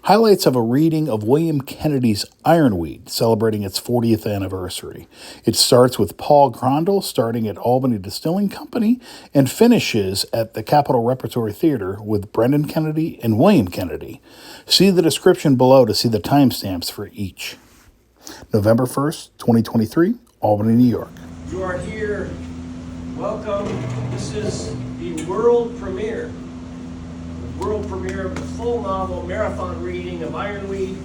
highlights of a reading of William Kennedy's Ironweed, celebrating its 40th anniversary. It starts with Paul Grondahl starting at Albany Distilling Company and finishes at the Capitol Repertory Theater with Brendan Kennedy and William Kennedy. See the description below to see the timestamps for each. November 1st, 2023, Albany, New York. You are here. Welcome. This is the world premiere. The world premiere of the full novel marathon reading of Ironweed,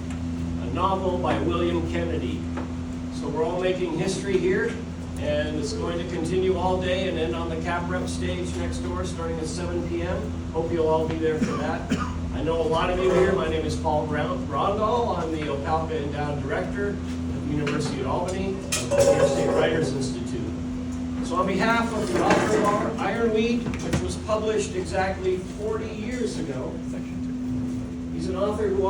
a novel by William Kennedy. So we're all making history here, and it's going to continue all day and end on the Cap Rep stage next door starting at 7 p.m. Hope you'll all be there for that. I know a lot of you here. My name is Paul Grondahl. I'm the Opelka Endowed Director at the University of Albany of the University Writers Institute. So on behalf of the author of our Ironweed, which was published exactly 40 years ago, he's an author who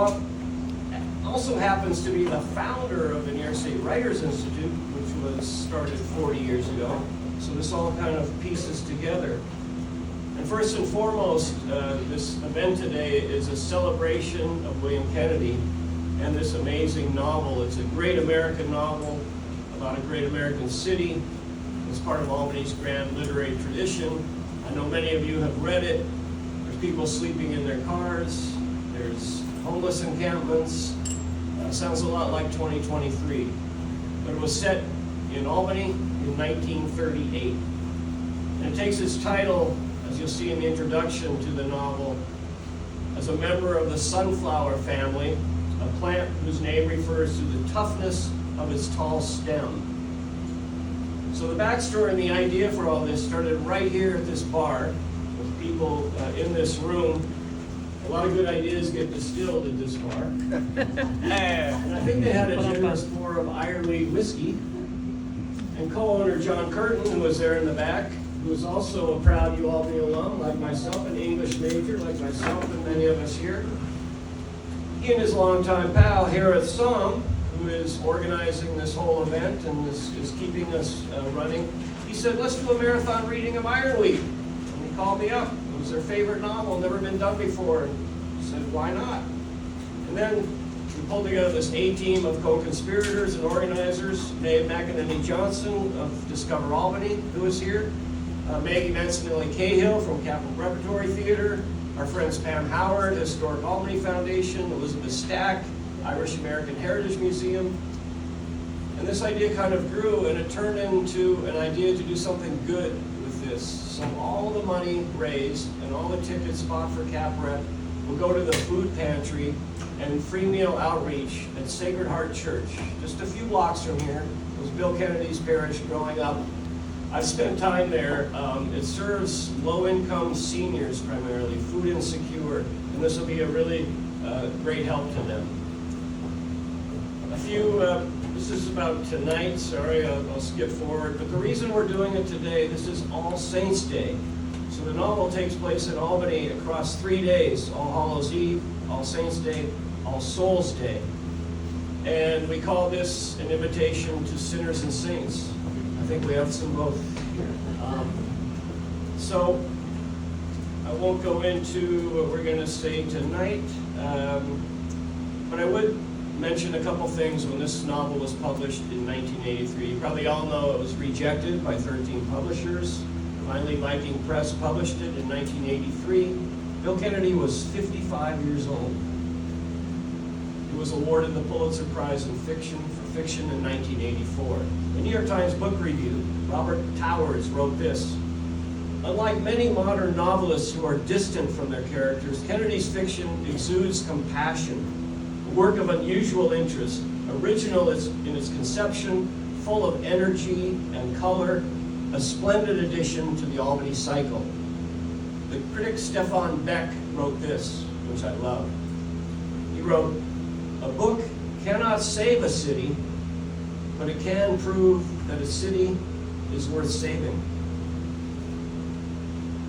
also happens to be the founder of the New York State Writers Institute, which was started 40 years ago. So this all kind of pieces together. And first and foremost, this event today is a celebration of William Kennedy and this amazing novel. It's a great American novel about a great American city. It's part of Albany's grand literary tradition. I know many of you have read it. There's people sleeping in their cars. There's homeless encampments. Sounds a lot like 2023. But it was set in Albany in 1938. And it takes its title, as you'll see in the introduction to the novel, as a member of the sunflower family, a plant whose name refers to the toughness of its tall stem. So the backstory and the idea for all this started right here at this bar with people in this room. A lot of good ideas get distilled at this bar. And I think they had a generous pour of Ironweed whiskey. And co-owner John Curtin, who was there in the back, who is also a proud UAlbany alum like myself, an English major like myself and many of us here. He and his longtime pal, Harith Som, who is organizing this whole event and is keeping us running, he said, let's do a marathon reading of Ironweed. And he called me up. It was their favorite novel, never been done before. And he said, why not? And then we pulled together this A-team of co-conspirators and organizers, Mae McEnany Johnson of Discover Albany, who is here, Maggie Mancinelli Cahill from Capitol Repertory Theater, our friends Pam Howard, Historic Albany Foundation, Elizabeth Stack, Irish American Heritage Museum. And this idea kind of grew, and it turned into an idea to do something good with this. So all the money raised and all the tickets bought for Cap Rep will go to the food pantry and free meal outreach at Sacred Heart Church, just a few blocks from here. It was Bill Kennedy's parish growing up. I've spent time there. It serves low-income seniors primarily, food insecure, and this will be a really great help to them. This is about tonight, sorry, I'll skip forward, but the reason we're doing it today, this is All Saints Day. So the novel takes place in Albany across 3 days, All Hallows Eve, All Saints Day, All Souls Day. And we call this an invitation to sinners and saints. I think we have some both here. So I won't go into what we're going to say tonight, but I would mention a couple things when this novel was published in 1983. You probably all know it was rejected by 13 publishers. Finally, Viking Press published it in 1983. Bill Kennedy was 55 years old. He was awarded the Pulitzer Prize in Fiction for fiction in 1984. The New York Times Book Review, Robert Towers wrote this: unlike many modern novelists who are distant from their characters, Kennedy's fiction exudes compassion. Work of unusual interest, original in its conception, full of energy and color, a splendid addition to the Albany cycle. The critic Stefan Beck wrote this, which I love. He wrote, a book cannot save a city, but it can prove that a city is worth saving.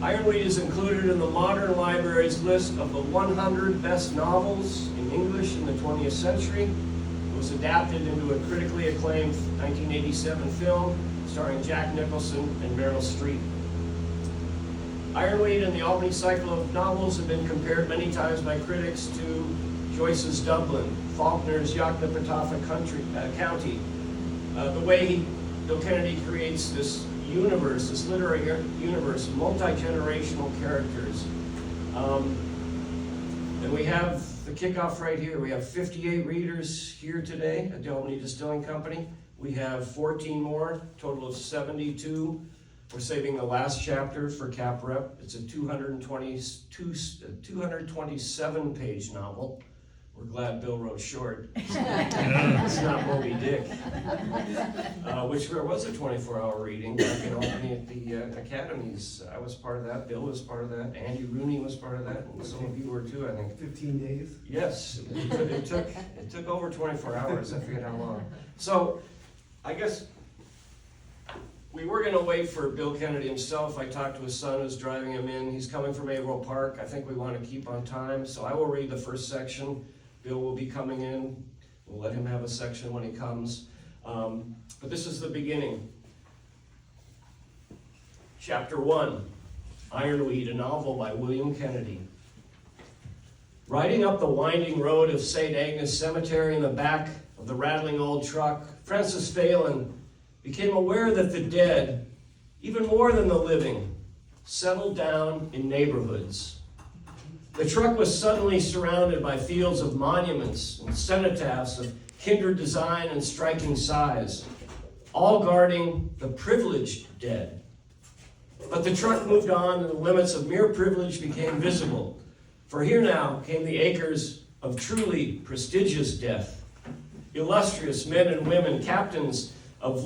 Ironweed is included in the Modern Library's list of the 100 best novels in English in the 20th century. It was adapted into a critically acclaimed 1987 film starring Jack Nicholson and Meryl Streep. Ironweed and the Albany cycle of novels have been compared many times by critics to Joyce's Dublin, Faulkner's Yoknapatawpha County. The way Bill Kennedy creates this universe, this literary universe, multi-generational characters. And we have the kickoff right here. We have 58 readers here today at the Albany Distilling Company. We have 14 more, total of 72. We're saving the last chapter for Cap Rep. It's a 227-page novel. We're glad Bill wrote short. It's not Moby Dick. Which was a 24-hour reading back in Albany at the academies. I was part of that. Bill was part of that. Andy Rooney was part of that. And some of you were too, I think. 15 days? Yes. It took over 24 hours. I forget how long. So, I guess we were going to wait for Bill Kennedy himself. I talked to his son who's driving him in. He's coming from Averill Park. I think we want to keep on time. So I will read the first section. Bill will be coming in. We'll let him have a section when he comes. But this is the beginning. Chapter 1, Ironweed, a novel by William Kennedy. Riding up the winding road of St. Agnes Cemetery in the back of the rattling old truck, Francis Phelan became aware that the dead, even more than the living, settled down in neighborhoods. The truck was suddenly surrounded by fields of monuments and cenotaphs of kindred design and striking size, all guarding the privileged dead. But the truck moved on, and the limits of mere privilege became visible. For here now came the acres of truly prestigious death. Illustrious men and women, captains of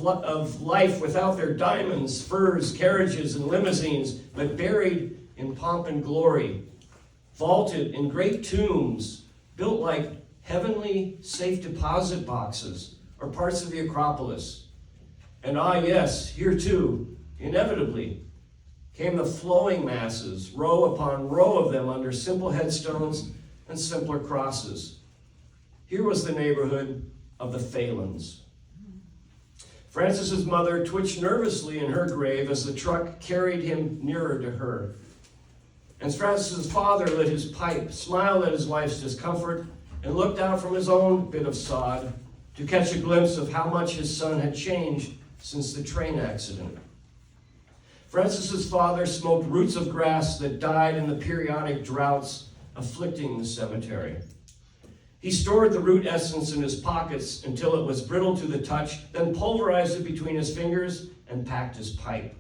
life without their diamonds, furs, carriages, and limousines, but buried in pomp and glory, vaulted in great tombs, built like heavenly safe deposit boxes or parts of the Acropolis. And yes, here too, inevitably, came the flowing masses, row upon row of them under simple headstones and simpler crosses. Here was the neighborhood of the Phelans. Francis's mother twitched nervously in her grave as the truck carried him nearer to her. And Francis's father lit his pipe, smiled at his wife's discomfort, and looked out from his own bit of sod to catch a glimpse of how much his son had changed since the train accident. Francis's father smoked roots of grass that died in the periodic droughts afflicting the cemetery. He stored the root essence in his pockets until it was brittle to the touch, then pulverized it between his fingers and packed his pipe.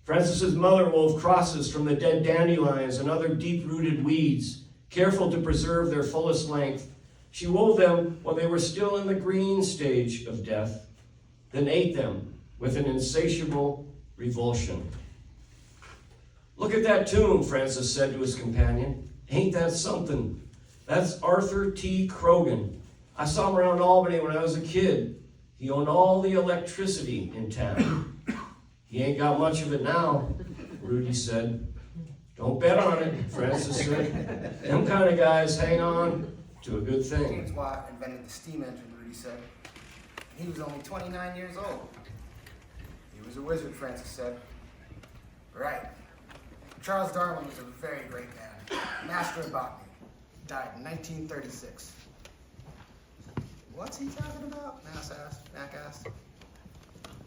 Francis's mother wove crosses from the dead dandelions and other deep-rooted weeds, careful to preserve their fullest length. She wove them while they were still in the green stage of death, then ate them with an insatiable revulsion. "Look at that tomb," Francis said to his companion. "Ain't that something? That's Arthur T. Croghan. I saw him around Albany when I was a kid. He owned all the electricity in town." "He ain't got much of it now," Rudy said. "Don't bet on it," Francis said. "Them kind of guys hang on to a good thing." James Watt invented the steam engine, Rudy said. He was only 29 years old. He was a wizard, Francis said. Right. Charles Darwin was a very great man, master of botany. Died in 1936. "What's he talking about?" Mac asked.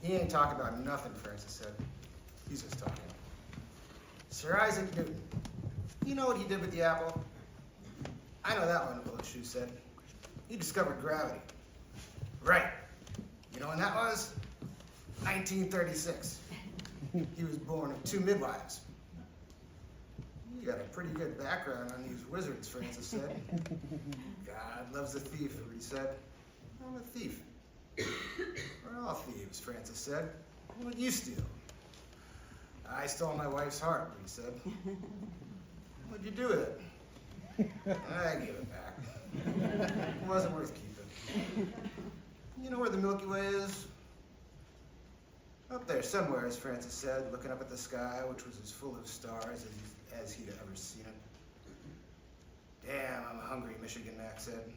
"He ain't talking about nothing," Francis said. "He's just talking. Sir Isaac Newton. You know what he did with the apple?" "I know that one," Bullet Shoe said. "He discovered gravity." "Right. You know when that was? 1936. He was born of 2 midwives. "You got a pretty good background on these wizards," Francis said. "God loves a thief," Rudy said. "I'm a thief." "We're all thieves," Francis said. "What'd you steal?" "I stole my wife's heart," Rudy said. "What'd you do with it?" "I gave it back. It wasn't worth keeping." "You know where the Milky Way is?" "Up there somewhere," as Francis said, looking up at the sky, which was as full of stars as he'd ever seen it. "Damn, I'm hungry," Michigan Mac said.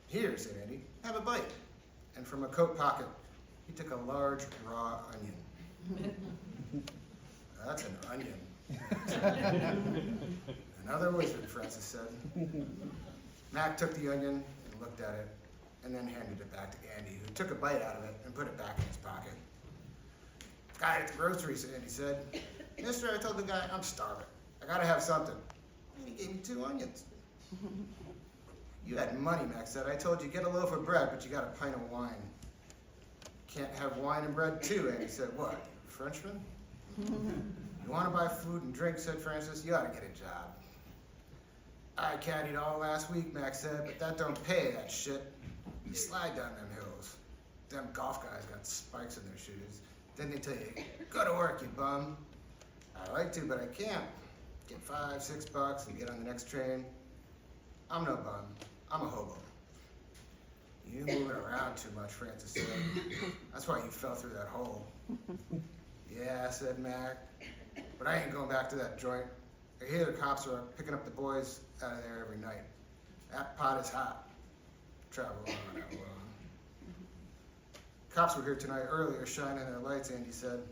"Here," said Andy, "have a bite." And from a coat pocket, he took a large raw onion. "That's an onion." "Another wizard," Francis said. Mac took the onion and looked at it, and then handed it back to Andy, who took a bite out of it and put it back in his pocket. Guy at the grocery, Andy said, "Mister, I told the guy I'm starving. I gotta have something." And he gave me 2 onions. "You had money," Max said. "I told you, get a loaf of bread, but you got a pint of wine." "Can't have wine and bread too," Andy said. "What, Frenchman?" "You want to buy food and drink," said Francis, "you ought to get a job." "I caddied all last week," Max said, "but that don't pay, that shit. You slide down them hills. Them golf guys got spikes in their shoes. Then they tell you, go to work, you bum." "I like to, but I can't. Get $5-6 and get on the next train." "I'm no bum. I'm a hobo." "You moving around too much," Francis said. "That's why you fell through that hole." "Yeah," said Mac, "but I ain't going back to that joint. I hear the cops are picking up the boys out of there every night. That pot is hot. Travel on, travel on." "Cops were here tonight earlier shining their lights," Andy said.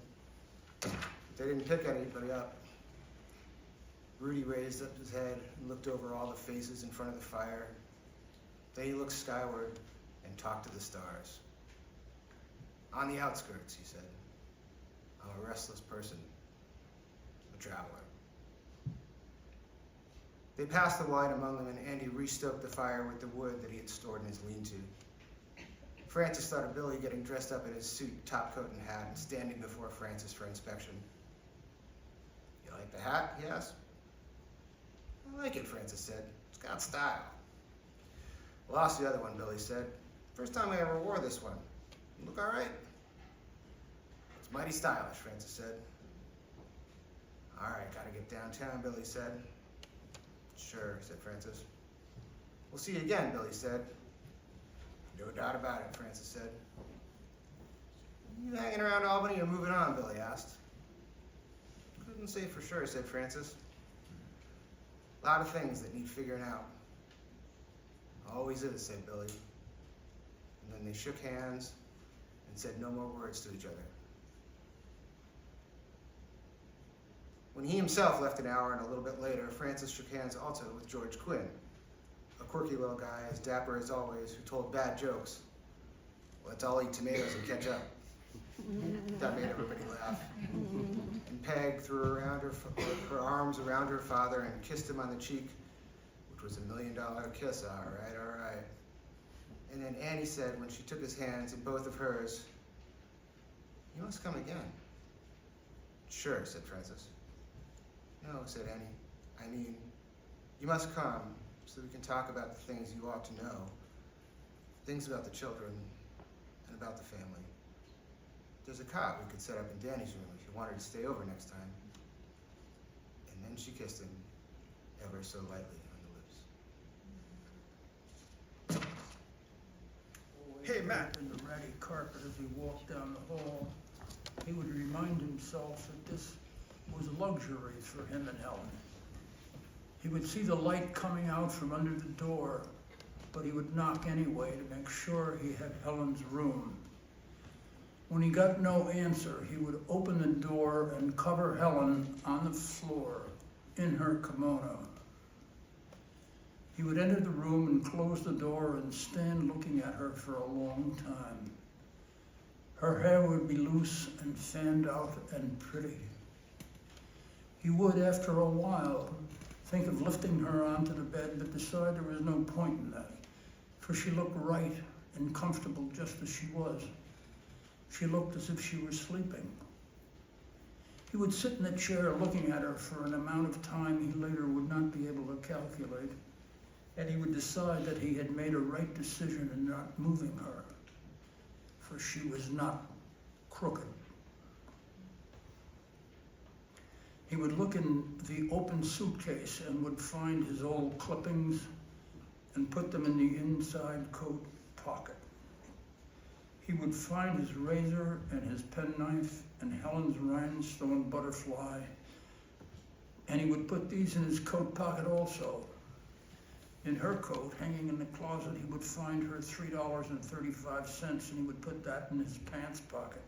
"They didn't pick anybody up." Rudy raised up his head and looked over all the faces in front of the fire. Then he looked skyward and talked to the stars. "On the outskirts," he said. "I'm a restless person, a traveler." They passed the wine among them, and Andy restoked the fire with the wood that he had stored in his lean-to. Francis thought of Billy getting dressed up in his suit, top coat, and hat, and standing before Francis for inspection. "You like the hat?" he asked. "I like it," Francis said. "It's got style." "Lost the other one," Billy said. "First time I ever wore this one. You look all right." "It's mighty stylish," Francis said. "All right, gotta get downtown," Billy said. "Sure," said Francis. "We'll see you again," Billy said. "No doubt about it," Francis said. "You hanging around Albany or moving on?" Billy asked. "Couldn't say for sure," said Francis. "A lot of things that need figuring out." "Always is," said Billy. And then they shook hands and said no more words to each other. When he himself left an hour and a little bit later, Francis shook hands also with George Quinn, a quirky little guy, as dapper as always, who told bad jokes. "Let's all eat tomatoes and catch up." That made everybody laugh. And Peg threw around her arms around her father and kissed him on the cheek, which was $1 million kiss. All right, all right. And then Annie said, when she took his hands in both of hers, "You must come again." "Sure," said Francis. "No," said Annie. "I mean, you must come so we can talk about the things you ought to know. Things about the children and about the family. There's a cot we could set up in Danny's room if you wanted to stay over next time." And then she kissed him ever so lightly on the lips. Hey, Matt. In the ratty carpet as he walked down the hall, he would remind himself that this was a luxury for him and Helen. He would see the light coming out from under the door, but he would knock anyway to make sure he had Helen's room. When he got no answer, he would open the door and cover Helen on the floor in her kimono. He would enter the room and close the door and stand looking at her for a long time. Her hair would be loose and fanned out and pretty. He would, after a while, think of lifting her onto the bed, but decide there was no point in that, for she looked right and comfortable just as she was. She looked as if she were sleeping. He would sit in the chair looking at her for an amount of time he later would not be able to calculate, and he would decide that he had made a right decision in not moving her, for she was not crooked. He would look in the open suitcase and would find his old clippings and put them in the inside coat pocket. He would find his razor and his penknife and Helen's rhinestone butterfly, and he would put these in his coat pocket also. In her coat, hanging in the closet, he would find her $3.35, and he would put that in his pants pocket,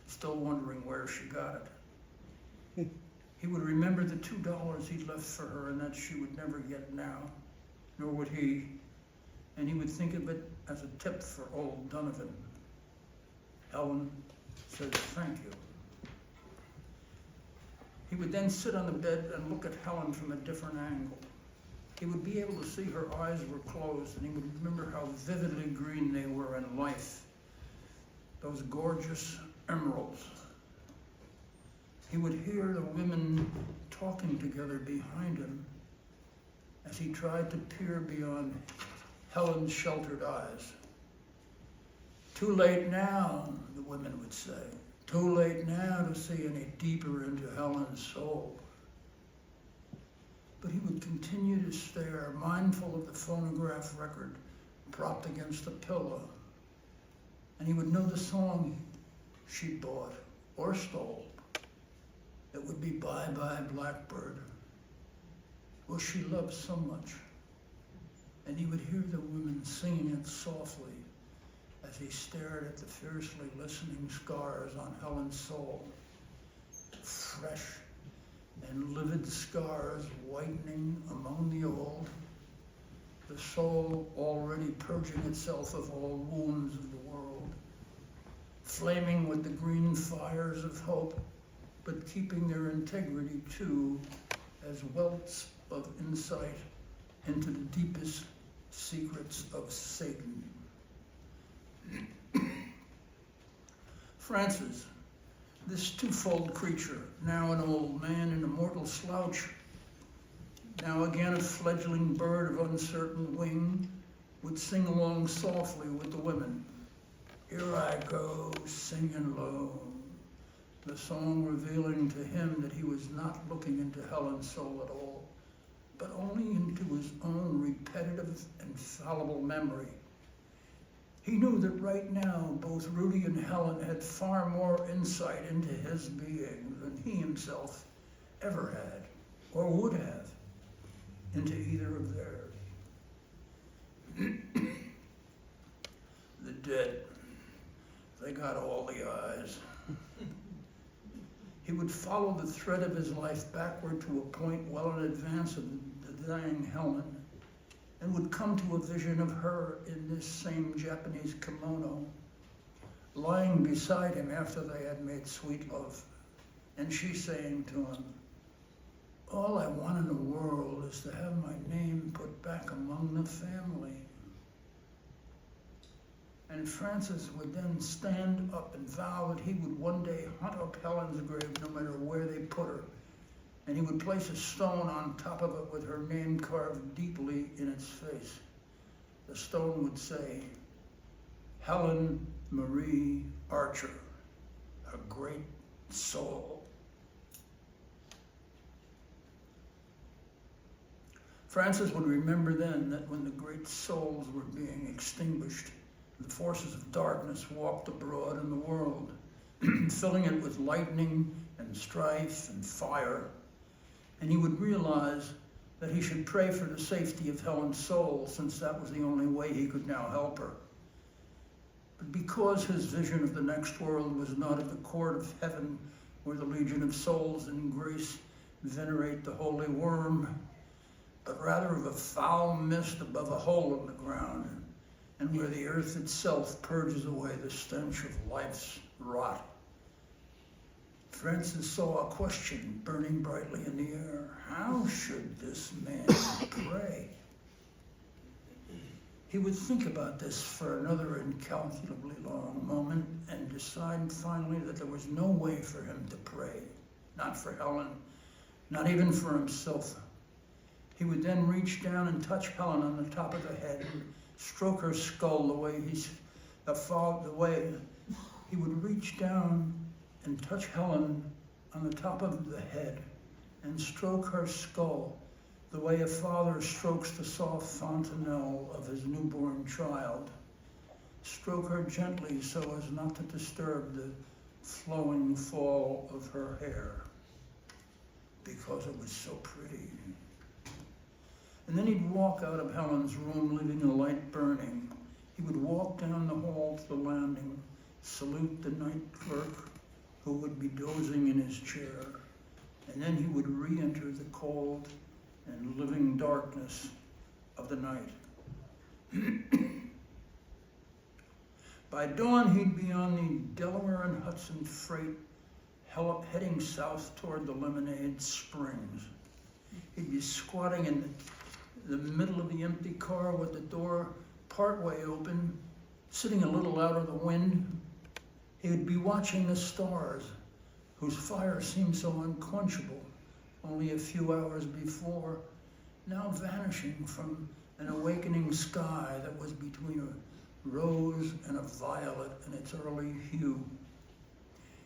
still wondering where she got it. He would remember the $2 he'd left for her and that she would never get now, nor would he, and he would think of it as a tip for old Donovan. Helen says thank you. He would then sit on the bed and look at Helen from a different angle. He would be able to see her eyes were closed, and he would remember how vividly green they were in life, those gorgeous emeralds. He would hear the women talking together behind him as he tried to peer beyond Helen's sheltered eyes. Too late now, the women would say. Too late now to see any deeper into Helen's soul. But he would continue to stare, mindful of the phonograph record propped against the pillow. And he would know the song she bought or stole. It would be Bye Bye Blackbird, which she loved so much. And he would hear the women singing it softly as he stared at the fiercely listening scars on Helen's soul. Fresh and livid scars whitening among the old, the soul already purging itself of all wounds of the world, flaming with the green fires of hope, but keeping their integrity too, as welts of insight into the deepest secrets of Satan. Francis, this twofold creature, now an old man in a mortal slouch, now again a fledgling bird of uncertain wing, would sing along softly with the women. Here I go, singing low, the song revealing to him that he was not looking into Helen's soul at all, but only into his own repetitive and fallible memory. He knew that right now both Rudy and Helen had far more insight into his being than he himself ever had, or would have, into either of theirs. The dead, they got all the eyes. He would follow the thread of his life backward to a point well in advance of the dying Helen, and would come to a vision of her in this same Japanese kimono, lying beside him after they had made sweet love, and she saying to him, all I want in the world is to have my name put back among the family. And Francis would then stand up and vow that he would one day hunt up Helen's grave no matter where they put her. And he would place a stone on top of it with her name carved deeply in its face. The stone would say, Helen Marie Archer, a great soul. Francis would remember then that when the great souls were being extinguished, the forces of darkness walked abroad in the world, filling it with lightning and strife and fire. And he would realize that he should pray for the safety of Helen's soul, since that was the only way he could now help her. But because his vision of the next world was not of the court of heaven, where the legion of souls in grace venerate the holy worm, but rather of a foul mist above a hole in the ground, and where the earth itself purges away the stench of life's rot. Francis saw a question burning brightly in the air. How should this man pray? He would think about this for another incalculably long moment and decide finally that there was no way for him to pray. Not for Helen, not even for himself. He would then reach down and touch Helen on the top of the head and stroke her skull the way he would reach down and touch Helen on the top of the head and stroke her skull the way a father strokes the soft fontanelle of his newborn child. Stroke her gently so as not to disturb the flowing fall of her hair, because it was so pretty. And then he'd walk out of Helen's room, leaving the light burning. He would walk down the hall to the landing, salute the night clerk, who would be dozing in his chair, and then he would re-enter the cold and living darkness of the night. By dawn, he'd be on the Delaware and Hudson freight heading south toward the Lemonade Springs. He'd be squatting in the middle of the empty car with the door partway open, sitting a little out of the wind. He would be watching the stars, whose fire seemed so unquenchable only a few hours before, now vanishing from an awakening sky that was between a rose and a violet in its early hue.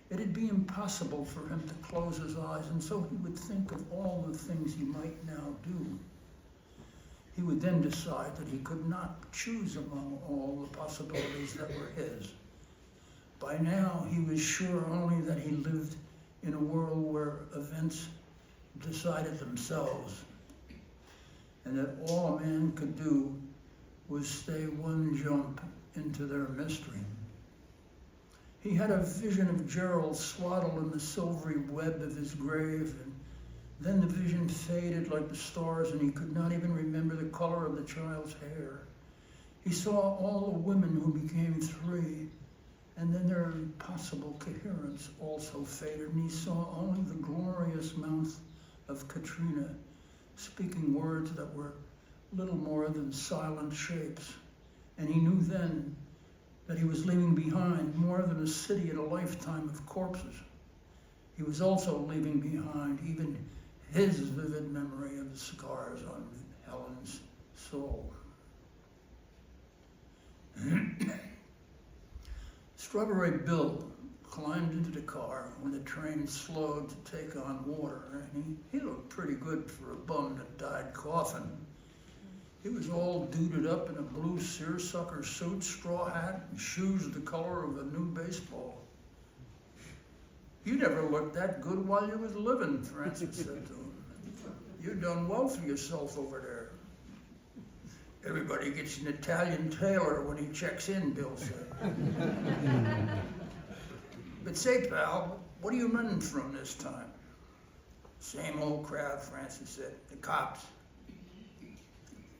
It'd be impossible for him to close his eyes, and so he would think of all the things he might now do. He would then decide that he could not choose among all the possibilities that were his. By now, he was sure only that he lived in a world where events decided themselves, and that all a man could do was stay one jump into their mystery. He had a vision of Gerald swaddled in the silvery web of his grave, and then the vision faded like the stars, and he could not even remember the color of the child's hair. He saw all the women who became three, and then their impossible coherence also faded, and he saw only the glorious mouth of Katrina, speaking words that were little more than silent shapes. And he knew then that he was leaving behind more than a city and a lifetime of corpses. He was also leaving behind even his vivid memory of the scars on Helen's soul. Strawberry Bill climbed into the car when the train slowed to take on water, and he looked pretty good for a bum that died coughing. He was all duded up in a blue seersucker suit, straw hat, and shoes the color of a new baseball. "You never looked that good while you was living," Francis said to him. "You done well for yourself over there." "Everybody gets an Italian tailor when he checks in," Bill said. "But say, pal, what are you running from this time?" "Same old crowd," Francis said. "The cops."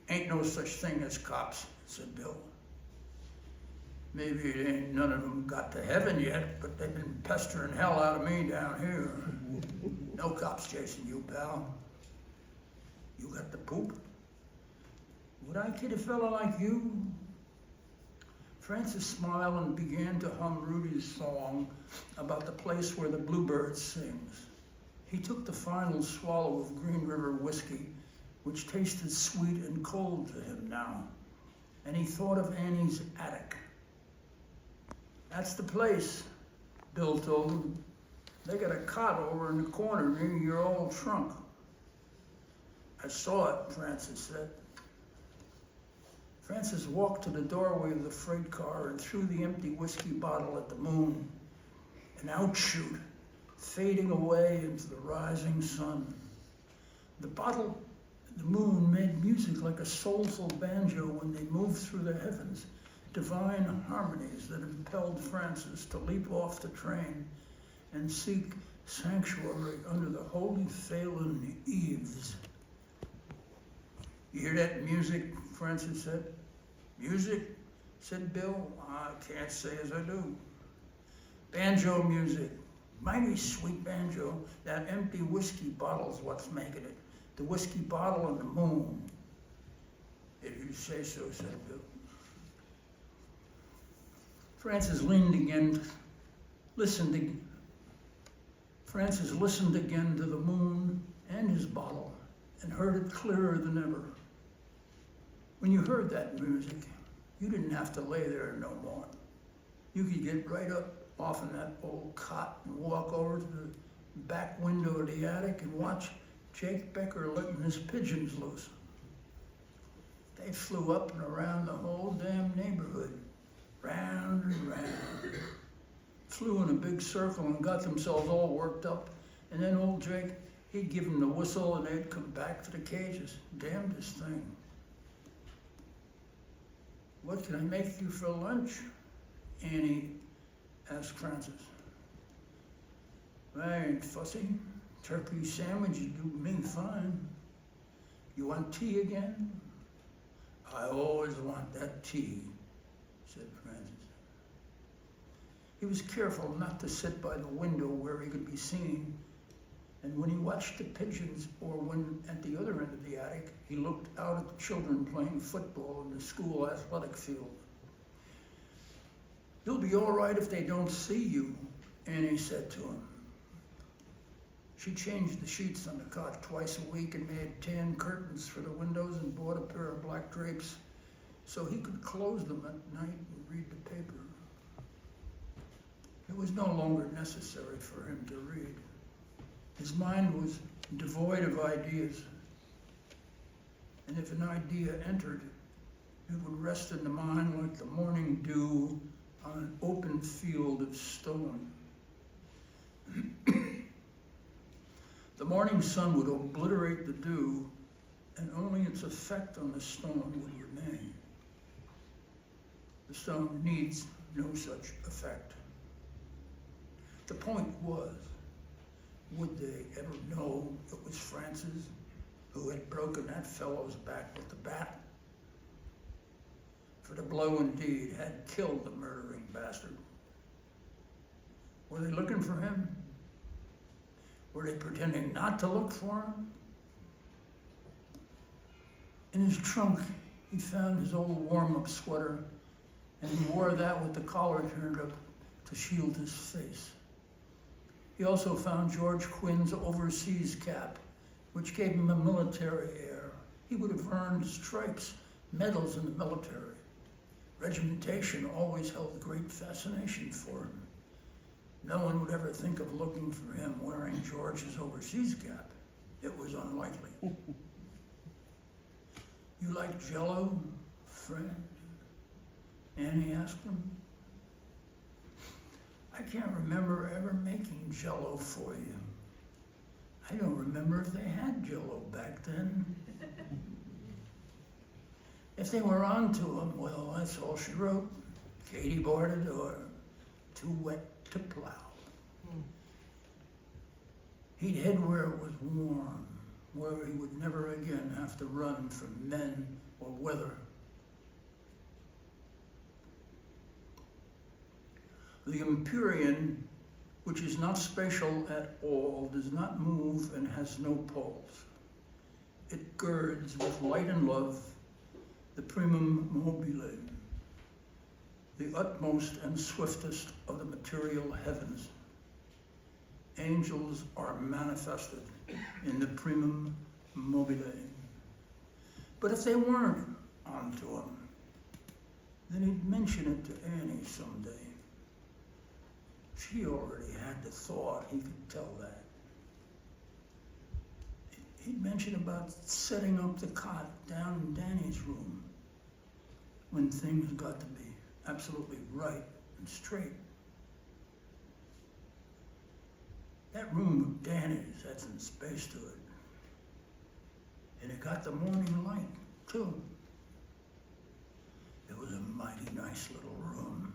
"Ain't no such thing as cops," said Bill. "Maybe it ain't none of them got to heaven yet, but they've been pestering hell out of me down here. No cops chasing you, pal. You got the poop? Would I kid a fella like you?" Francis smiled and began to hum Rudy's song about the place where the bluebird sings. He took the final swallow of Green River whiskey, which tasted sweet and cold to him now, and he thought of Annie's attic. "That's the place," Bill told him. "They got a cot over in the corner near your old trunk." "I saw it," Francis said. Francis walked to the doorway of the freight car and threw the empty whiskey bottle at the moon, an outshoot, fading away into the rising sun. The moon made music like a soulful banjo when they moved through the heavens, divine harmonies that impelled Francis to leap off the train and seek sanctuary under the holy Phelan eaves. "You hear that music?" Francis said. "Music?" said Bill. "I can't say as I do." "Banjo music. Mighty sweet banjo. That empty whiskey bottle's what's making it. The whiskey bottle and the moon." "If you say so," said Bill. Francis listened again to the moon and his bottle and heard it clearer than ever. When you heard that music, you didn't have to lay there no more. You could get right up off in that old cot and walk over to the back window of the attic and watch Jake Becker letting his pigeons loose. They flew up and around the whole damn neighborhood, round and round. Flew in a big circle and got themselves all worked up, and then old Jake, he'd give them the whistle and they'd come back to the cages. Damnedest thing. "What can I make you for lunch?" Annie asked Francis. "I ain't fussy. Turkey sandwich would do me fine. You want tea again?" "I always want that tea," said Francis. He was careful not to sit by the window where he could be seen, and when he watched the pigeons or when at the other end of the attic, he looked out at the children playing football in the school athletic field. "You'll be all right if they don't see you," Annie said to him. She changed the sheets on the cot twice a week and made tan curtains for the windows and bought a pair of black drapes so he could close them at night and read the paper. It was no longer necessary for him to read. His mind was devoid of ideas, and if an idea entered, it would rest in the mind like the morning dew on an open field of stone. The morning sun would obliterate the dew, and only its effect on the stone would remain. The stone needs no such effect. The point was, would they ever know it was Francis who had broken that fellow's back with the bat? For the blow indeed had killed the murdering bastard. Were they looking for him? Were they pretending not to look for him? In his trunk, he found his old warm-up sweater, and he wore that with the collar turned up to shield his face. He also found George Quinn's overseas cap, which gave him a military air. He would have earned stripes, medals in the military. Regimentation always held great fascination for him. No one would ever think of looking for him wearing George's overseas cap. It was unlikely. "You like Jell-O, friend?" Annie asked him. "I can't remember ever making Jell-O for you. I don't remember if they had Jell-O back then." If they were on to him, well, that's all she wrote. Katie boarded or too wet to plow. He'd head where it was warm, where he would never again have to run from men or weather. The Empyrean, which is not spatial at all, does not move and has no poles. It girds with light and love the primum mobile, the utmost and swiftest of the material heavens. Angels are manifested in the primum mobile. But if they weren't onto him, then he'd mention it to Annie someday. She already had the thought he could tell that. He'd mention about setting up the cot down in Danny's room when things got to be absolutely right and straight. That room of Danny's had some space to it. And it got the morning light, too. It was a mighty nice little room.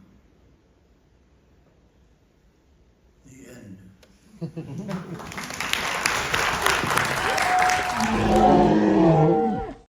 The end.